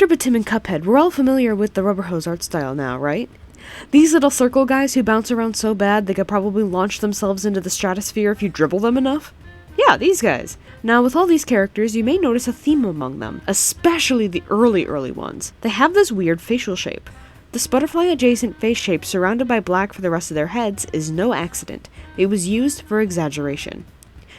After Batim and Cuphead, we're all familiar with the rubberhose art style now, right? These little circle guys who bounce around so bad they could probably launch themselves into the stratosphere if you dribble them enough? Yeah, these guys. Now, with all these characters, you may notice a theme among them, especially the early ones. They have this weird facial shape. This butterfly-adjacent face shape surrounded by black for the rest of their heads is no accident. It was used for exaggeration.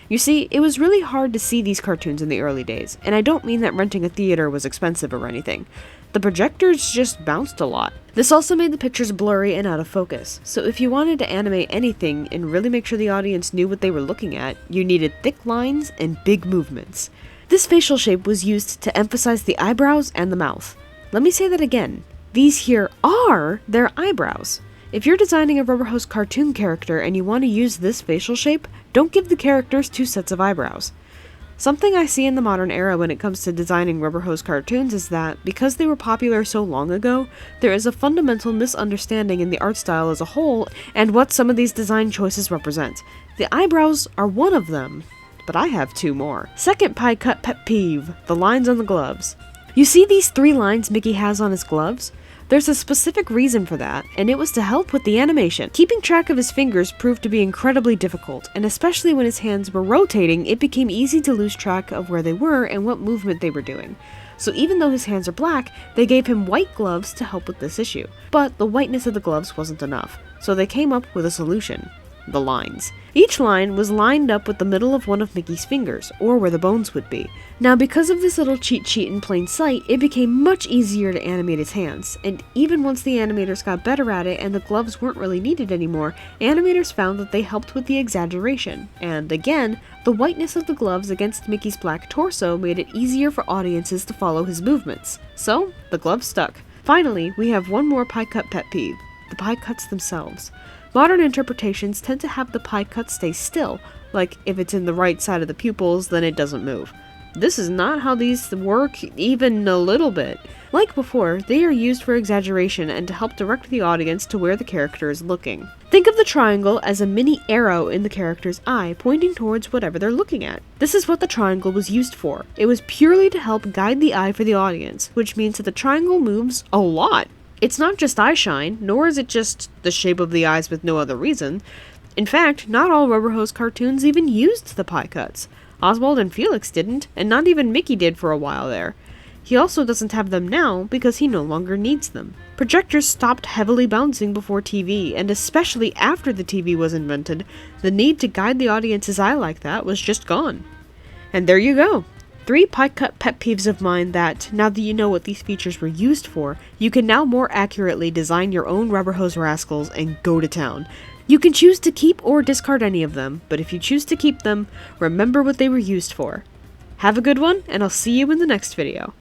You see, it was really hard to see these cartoons in the early days, and I don't mean that renting a theater was expensive or anything. The projectors just bounced a lot. This also made the pictures blurry and out of focus, so if you wanted to animate anything and really make sure the audience knew what they were looking at, you needed thick lines and big movements. This facial shape was used to emphasize the eyebrows and the mouth. Let me say that again. These here are their eyebrows. If you're designing a rubberhose cartoon character and you want to use this facial shape, don't give the characters two sets of eyebrows. Something I see in the modern era when it comes to designing rubberhose cartoons is that, because they were popular so long ago, there is a fundamental misunderstanding in the art style as a whole and what some of these design choices represent. The eyebrows are one of them, but I have two more. Second pie cut pet peeve, the lines on the gloves. You see these 3 lines Mickey has on his gloves? There's a specific reason for that, and it was to help with the animation. Keeping track of his fingers proved to be incredibly difficult, and especially when his hands were rotating, it became easy to lose track of where they were and what movement they were doing. So even though his hands are black, they gave him white gloves to help with this issue. But the whiteness of the gloves wasn't enough, so they came up with a solution. The lines. Each line was lined up with the middle of one of Mickey's fingers, or where the bones would be. Now, because of this little cheat sheet in plain sight, it became much easier to animate his hands, and even once the animators got better at it and the gloves weren't really needed anymore, animators found that they helped with the exaggeration, and again, the whiteness of the gloves against Mickey's black torso made it easier for audiences to follow his movements. So, the gloves stuck. Finally, we have one more pie cut pet peeve, the pie cuts themselves. Modern interpretations tend to have the pie cut stay still, like if it's in the right side of the pupils, then it doesn't move. This is not how these work even a little bit. Like before, they are used for exaggeration and to help direct the audience to where the character is looking. Think of the triangle as a mini arrow in the character's eye, pointing towards whatever they're looking at. This is what the triangle was used for. It was purely to help guide the eye for the audience, which means that the triangle moves a lot. It's not just eye shine, nor is it just the shape of the eyes with no other reason. In fact, not all rubberhose cartoons even used the pie cuts. Oswald and Felix didn't, and not even Mickey did for a while there. He also doesn't have them now because he no longer needs them. Projectors stopped heavily bouncing before TV, and especially after the TV was invented, the need to guide the audience's eye like that was just gone. And there you go. 3 pie cut pet peeves of mine that, now that you know what these features were used for, you can now more accurately design your own rubberhose rascals and go to town. You can choose to keep or discard any of them, but if you choose to keep them, remember what they were used for. Have a good one, and I'll see you in the next video.